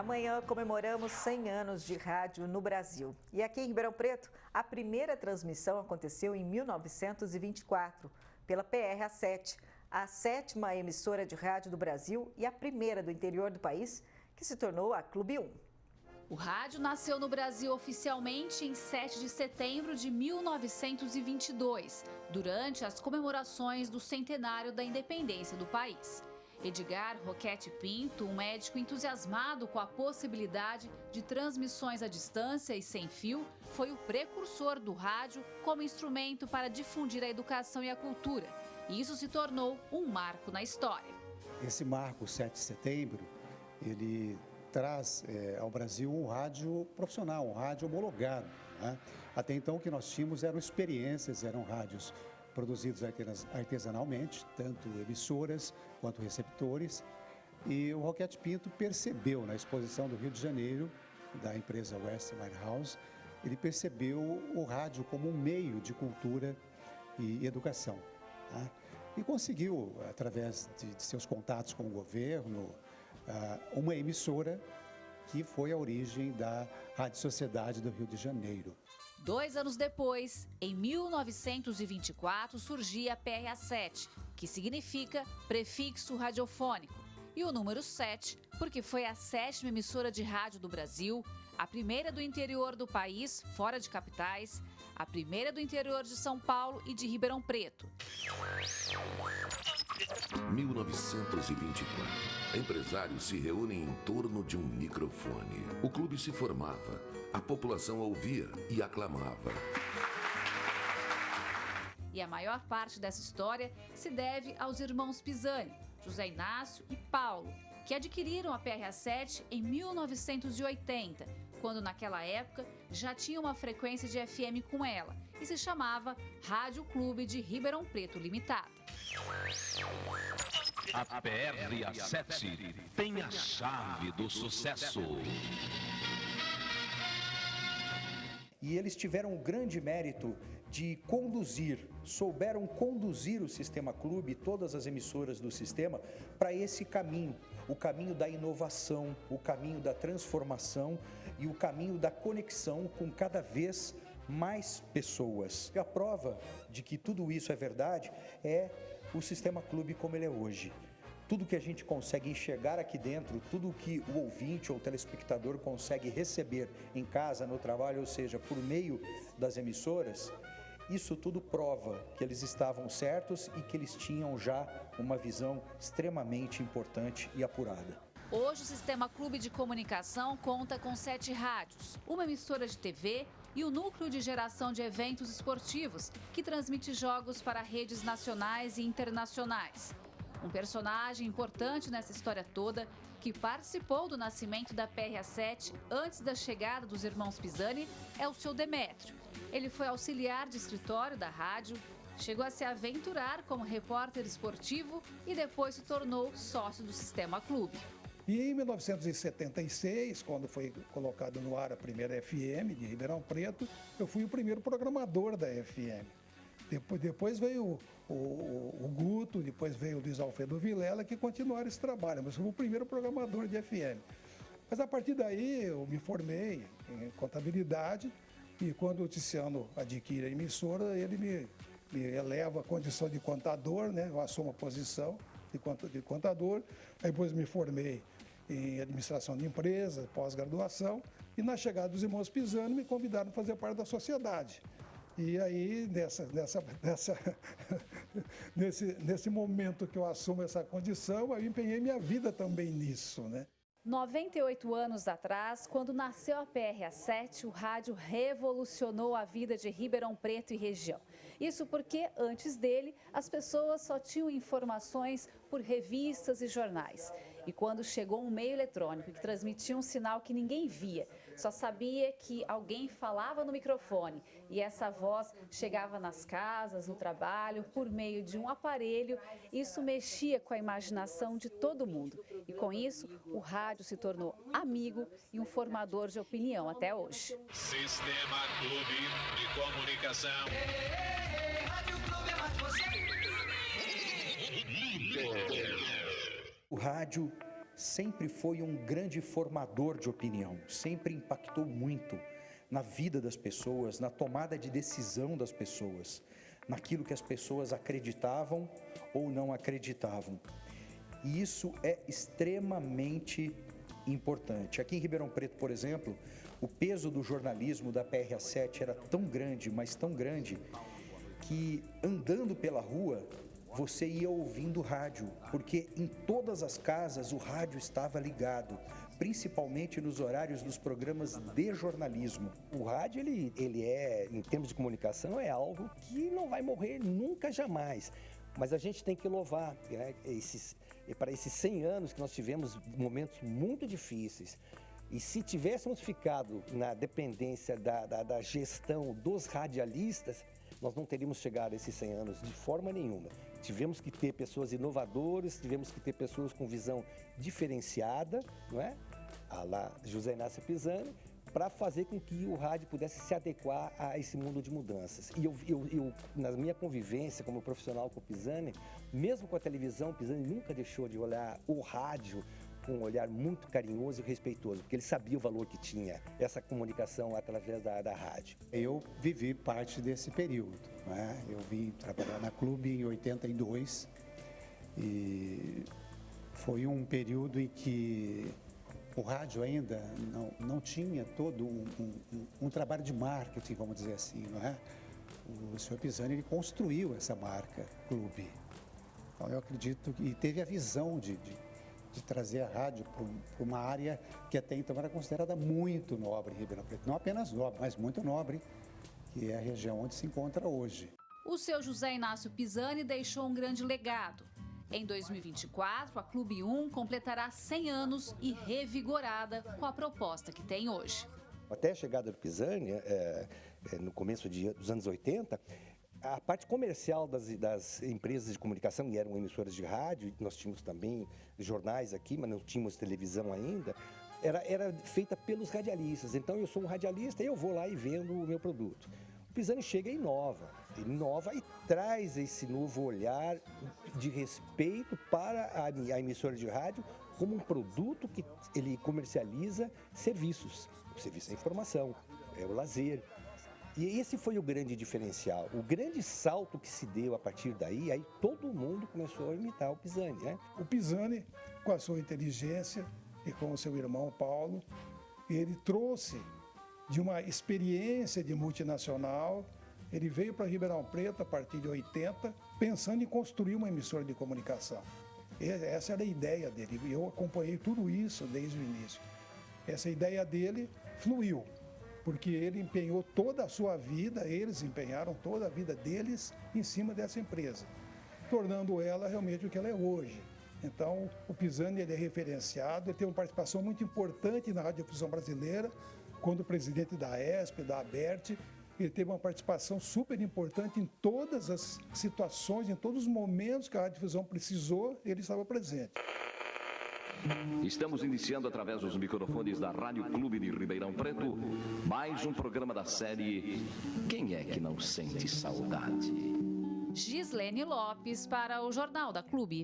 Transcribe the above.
Amanhã comemoramos 100 anos de rádio no Brasil. E aqui em Ribeirão Preto, a primeira transmissão aconteceu em 1924, pela PRA7, a 7ª emissora de rádio do Brasil e a primeira do interior do país, que se tornou a Clube 1. O rádio nasceu no Brasil oficialmente em 7 de setembro de 1922, durante as comemorações do centenário da independência do país. Edgar Roquete Pinto, um médico entusiasmado com a possibilidade de transmissões à distância e sem fio, foi o precursor do rádio como instrumento para difundir a educação e a cultura. E isso se tornou um marco na história. Esse marco, 7 de setembro, ele traz ao Brasil um rádio profissional, um rádio homologado, né? Até então o que nós tínhamos eram experiências, eram rádios produzidos artesanalmente, tanto emissoras quanto receptores. E o Roquete Pinto percebeu na exposição do Rio de Janeiro, da empresa Westinghouse, ele percebeu o rádio como um meio de cultura e educação, tá? E conseguiu, através de seus contatos com o governo, uma emissora que foi a origem da Rádio Sociedade do Rio de Janeiro. 2 anos depois, em 1924, surgia a PRA7, que significa prefixo radiofônico, e o número 7, porque foi a 7ª emissora de rádio do Brasil, a primeira do interior do país, fora de capitais, a primeira do interior de São Paulo e de Ribeirão Preto. 1924. Empresários se reúnem em torno de um microfone. O clube se formava, a população ouvia e aclamava. E a maior parte dessa história se deve aos irmãos Pisani, José Inácio e Paulo, que adquiriram a PRA7 em 1980, quando naquela época já tinha uma frequência de FM com ela e se chamava Rádio Clube de Ribeirão Preto Limitada. A PRA7 tem a chave do sucesso. E eles tiveram o grande mérito de souberam conduzir o Sistema Clube, todas as emissoras do sistema, para esse caminho, o caminho da inovação, o caminho da transformação e o caminho da conexão com cada vez mais pessoas. E a prova de que tudo isso é verdade é o Sistema Clube como ele é hoje. Tudo que a gente consegue enxergar aqui dentro, tudo que o ouvinte ou o telespectador consegue receber em casa, no trabalho, ou seja, por meio das emissoras, isso tudo prova que eles estavam certos e que eles tinham já uma visão extremamente importante e apurada. Hoje o Sistema Clube de Comunicação conta com 7 rádios, uma emissora de TV e o núcleo de geração de eventos esportivos, que transmite jogos para redes nacionais e internacionais. Um personagem importante nessa história toda, que participou do nascimento da PRA7 antes da chegada dos irmãos Pisani, é o seu Demétrio. Ele foi auxiliar de escritório da rádio, chegou a se aventurar como repórter esportivo e depois se tornou sócio do Sistema Clube. E em 1976, quando foi colocado no ar a primeira FM de Ribeirão Preto, eu fui o primeiro programador da FM. Depois veio o Guto, depois veio o Luiz Alfredo Vilela, que continuaram esse trabalho, mas eu fui o primeiro programador de FM. Mas a partir daí eu me formei em contabilidade e quando o Tiziano adquire a emissora, ele me eleva a condição de contador, né? Eu assumo a posição de contador, aí depois me formei em administração de empresas, pós-graduação, e na chegada dos irmãos Pisani me convidaram a fazer parte da sociedade. E aí, nesse momento que eu assumo essa condição, eu empenhei minha vida também nisso, né? 98 anos atrás, quando nasceu a PRA7, o rádio revolucionou a vida de Ribeirão Preto e região. Isso porque, antes dele, as pessoas só tinham informações por revistas e jornais. E quando chegou um meio eletrônico que transmitia um sinal que ninguém via, só sabia que alguém falava no microfone e essa voz chegava nas casas, no trabalho, por meio de um aparelho, isso mexia com a imaginação de todo mundo. E com isso, o rádio se tornou amigo e um formador de opinião até hoje. Sistema Clube de Comunicação. Rádio Clube é mais você. O rádio sempre foi um grande formador de opinião, sempre impactou muito na vida das pessoas, na tomada de decisão das pessoas, naquilo que as pessoas acreditavam ou não acreditavam. E isso é extremamente importante. Aqui em Ribeirão Preto, por exemplo, o peso do jornalismo da PRA7 era tão grande, mas tão grande, que andando pela rua, você ia ouvindo rádio, porque em todas as casas o rádio estava ligado, principalmente nos horários dos programas de jornalismo. O rádio, ele é, em termos de comunicação, é algo que não vai morrer nunca, jamais. Mas a gente tem que louvar, né, para esses 100 anos que nós tivemos momentos muito difíceis. E se tivéssemos ficado na dependência da gestão dos radialistas, nós não teríamos chegado a esses 100 anos de forma nenhuma. Tivemos que ter pessoas inovadoras, tivemos que ter pessoas com visão diferenciada, não é? A lá José Inácio Pisani, para fazer com que o rádio pudesse se adequar a esse mundo de mudanças. E eu, na minha convivência como profissional com o Pisani, mesmo com a televisão, o Pisani nunca deixou de olhar o rádio com um olhar muito carinhoso e respeitoso, porque ele sabia o valor que tinha essa comunicação através da rádio. Eu vivi parte desse período, né? Eu vim trabalhar na Clube em 82 e foi um período em que o rádio ainda não tinha todo um trabalho de marketing, vamos dizer assim, não é? O senhor Pisani, ele construiu essa marca Clube. Então eu acredito que teve a visão de trazer a rádio para uma área que até então era considerada muito nobre em Ribeirão Preto. Não apenas nobre, mas muito nobre, que é a região onde se encontra hoje. O seu José Inácio Pisani deixou um grande legado. Em 2024, a Clube 1 completará 100 anos e revigorada com a proposta que tem hoje. Até a chegada do Pisani, no começo dos anos 80, a parte comercial das empresas de comunicação, e eram emissoras de rádio, nós tínhamos também jornais aqui, mas não tínhamos televisão ainda, era feita pelos radialistas. Então eu sou um radialista e eu vou lá e vendo o meu produto. O Pisani chega e inova e traz esse novo olhar de respeito para a emissora de rádio como um produto que ele comercializa serviços. O serviço é informação, é o lazer. E esse foi o grande diferencial, o grande salto que se deu a partir daí, aí todo mundo começou a imitar o Pisani, né? O Pisani, com a sua inteligência e com o seu irmão Paulo, ele trouxe de uma experiência de multinacional, ele veio para Ribeirão Preto a partir de 80, pensando em construir uma emissora de comunicação. Essa era a ideia dele, e eu acompanhei tudo isso desde o início. Essa ideia dele fluiu, porque ele empenhou toda a sua vida, eles empenharam toda a vida deles em cima dessa empresa, tornando ela realmente o que ela é hoje. Então, o Pisani, ele é referenciado, ele tem uma participação muito importante na radiodifusão brasileira, quando o presidente da ESP, da ABERT, ele teve uma participação super importante em todas as situações, em todos os momentos que a radiodifusão precisou, ele estava presente. Estamos iniciando através dos microfones da Rádio Clube de Ribeirão Preto mais um programa da série Quem é que não sente saudade? Gislene Lopes para o Jornal da Clube.